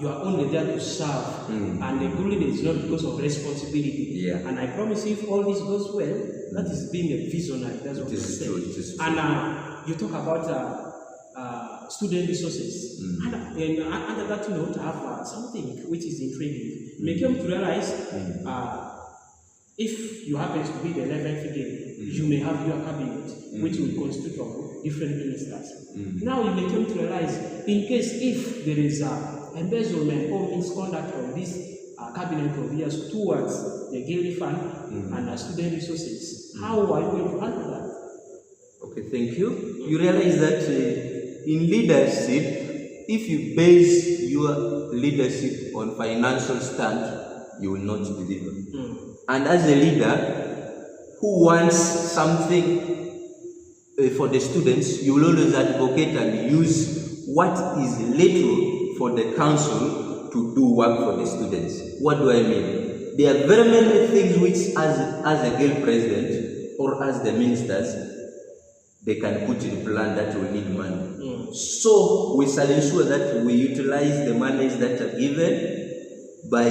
you are only there to serve, and the bullying is not because of responsibility. Yeah. And I promise you, if all this goes well, that is being a visionary. That's what It is true. It is true. And you talk about student resources. And under that note, I have something which is intriguing. You may come to realize if you happen to be the 11th day, you may have your cabinet, which will consist of different ministers. Now you may come to realize, in case if there is embezzlement or misconduct of this cabinet of years towards the Gilly Fund and student resources, how are you going to handle that? Okay, thank you. You realize that in leadership, if you base your leadership on financial stand, you will not deliver. And as a leader who wants something for the students, you will always advocate and use what is little for the council to do work for the students. What do I mean? There are very many things which as a girl president or as the ministers, they can put in plan that will need money. So we shall ensure that we utilize the monies that are given by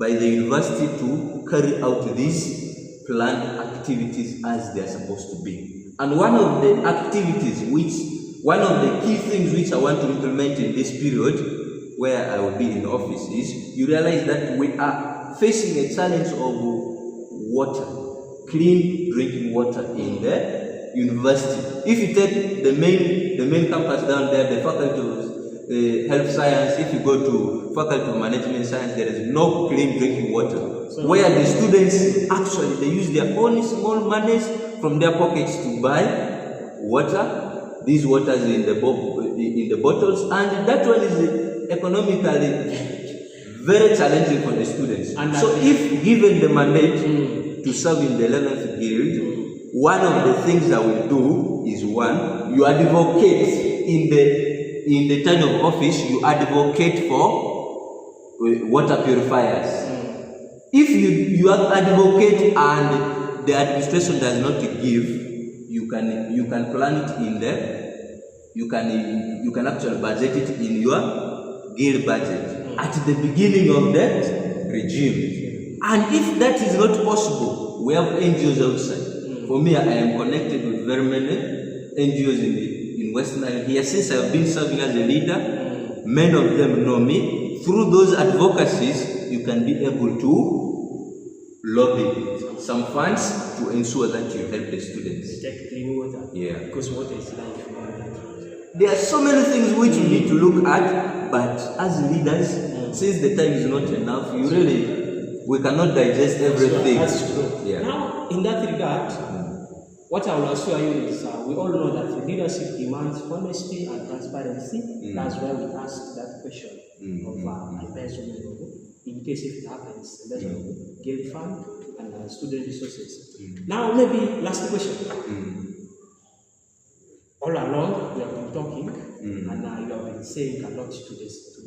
the university to carry out these planned activities as they are supposed to be. And one of the key things which I want to implement in this period where I will be in office is, you realize that we are facing a challenge of water, clean drinking water in the university. If you take the main campus down there, the faculty of health science, if you go to faculty of management science, there is no clean drinking water. So where the students actually they use their own small monies from their pockets to buy water. These waters in the bottles, and that one is economically very challenging for the students. And so if given the mandate to serve in the 11th guild, one of the things I will do is, one, you advocate in the time of office, you advocate for water purifiers. If you advocate and the administration does not give, you can plan it in there. You can actually budget it in your guild budget at the beginning of the regime. And if that is not possible, we have NGOs outside. For me, I am connected with very many NGOs in Western Island here. Since I have been serving as a leader, many of them know me. Through those advocacies, you can be able to lobby some funds to ensure that you help the students. Take clean water. Yeah. Because water is life. There are so many things which we need to look at, but as leaders, since the time is not enough, we cannot digest everything. That's true. Yeah. Now, in that regard, what I will assure you is we all know that leadership demands honesty and transparency. That's why we ask that question of embezzlement, in case if it happens, embezzlement, guild fund, and student resources. Now, maybe last question. All along, we have been talking, and you have been saying a lot to the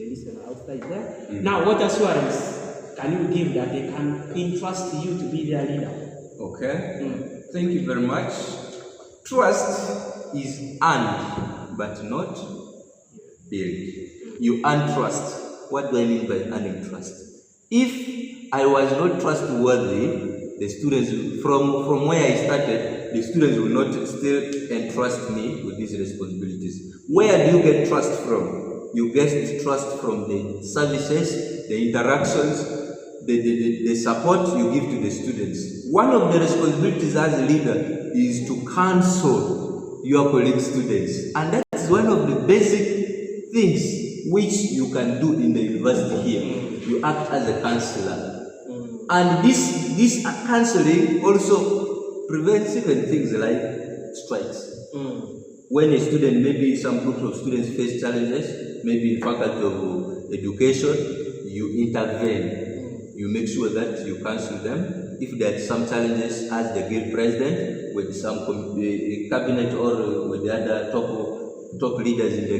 listener outside there. Now, what assurance can you give that they can entrust you to be their leader? Okay. Thank you very much. Trust is earned, but not built. You earn trust. What do I mean by earning trust? If I was not trustworthy, the students, from where I started, the students will not still entrust me with these responsibilities. Where do you get trust from? You get trust from the services, the interactions, the support you give to the students. One of the responsibilities as a leader is to counsel your colleague students. And that is one of the basic things which you can do in the university here. You act as a counselor. And this counseling also prevents even things like strikes. When a student, maybe some groups of students face challenges, maybe in faculty of education, you intervene. You make sure that you counsel them. If there are some challenges as the guild president, with some cabinet or with the other top leaders in the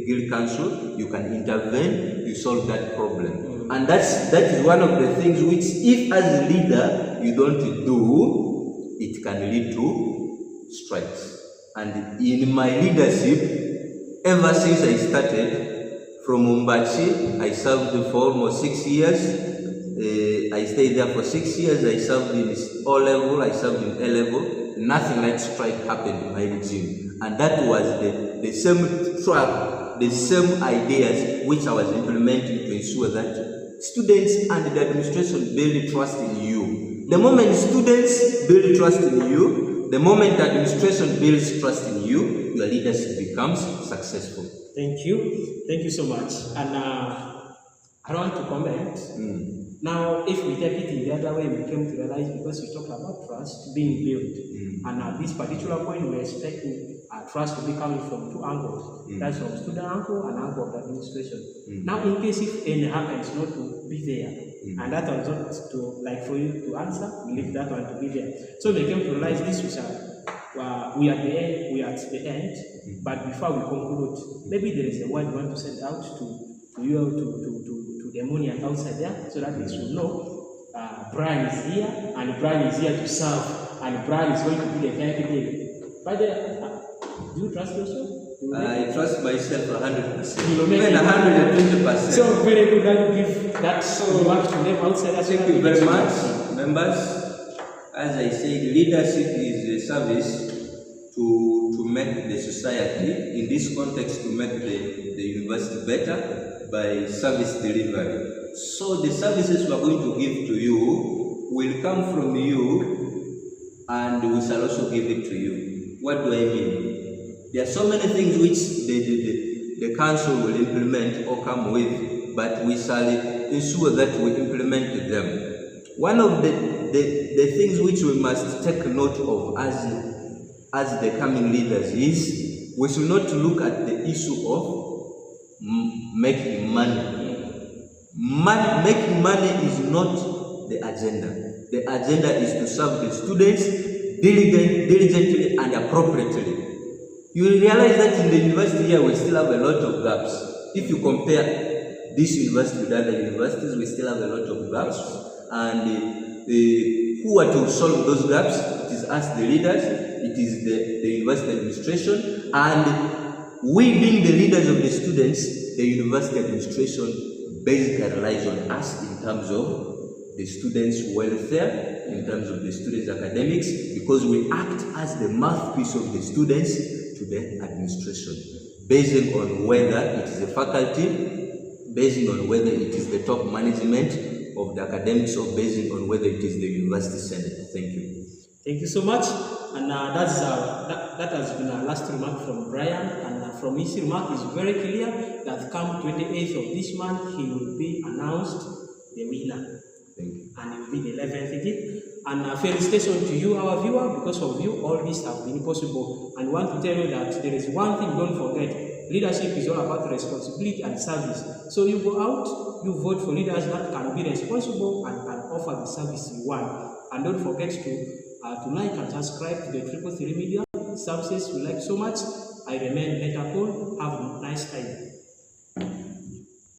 guild council, you can intervene, you solve that problem. And that is one of the things which, if as a leader you don't do, it can lead to strikes. And in my leadership, ever since I started, From Umbachi, I served for almost 6 years. I stayed there for 6 years. I served in O level, I served in A level. Nothing like strike happened in my regime. And that was the same track, the same ideas which I was implementing to ensure that students and the administration build trust in you. The moment students build trust in you, the moment administration builds trust in you, your leadership becomes successful. Thank you so much. And I want to comment. Now, if we take it in the other way, we came to realize, because we talked about trust being built, and at this particular point, we're expecting trust to be coming from two angles. That's from student angle and angle of the administration. Now, in case if any happens not to be there, and that was not to, like, for you to answer, we leave that one to be there. So we came to realize this was we are at the end, but before we conclude, maybe there is a word we want to send out to you, to the Ammonia outside there, so that they should know Brian is here, and Brian is here to serve, and Brian is going to be the guy today. But do you trust yourself? I trust myself 100%. Even 120%. So very good that you give that remark to them outside. Thank you very much, members. As I said, leadership is a service to make the society, in this context, to make the university better by service delivery. So the services we are going to give to you will come from you, and we shall also give it to you. What do I mean? There are so many things which the council will implement or come with, but we shall ensure that we implement them. One of the things which we must take note of as the coming leaders is, we should not look at the issue of making money. Making money is not the agenda. The agenda is to serve the students diligently and appropriately. You will realize that in the university here we still have a lot of gaps. If you compare this university with other universities, we still have a lot of gaps. And who are to solve those gaps? It is us, the leaders, it is the university administration, and we being the leaders of the students, the university administration basically relies on us in terms of the students' welfare, in terms of the students' academics, because we act as the mouthpiece of the students to the administration, based on whether it is the faculty, based on whether it is the top management of the academics, or based on whether it is the university senate. Thank you. Thank you so much. And that has been our last remark from Brian. And from his remark is very clear that come 28th of this month, he will be announced the winner. Thank you. And it will be the 11th again. And felicitation to you, our viewer. Because of you, all this have been possible. And I want to tell you that there is one thing, don't forget. Leadership is all about responsibility and service. So you go out, you vote for leaders that can be responsible and can offer the service you want. And don't forget to like and subscribe to the 333 Media services we like so much. I remain Beta Paul. Have a nice time.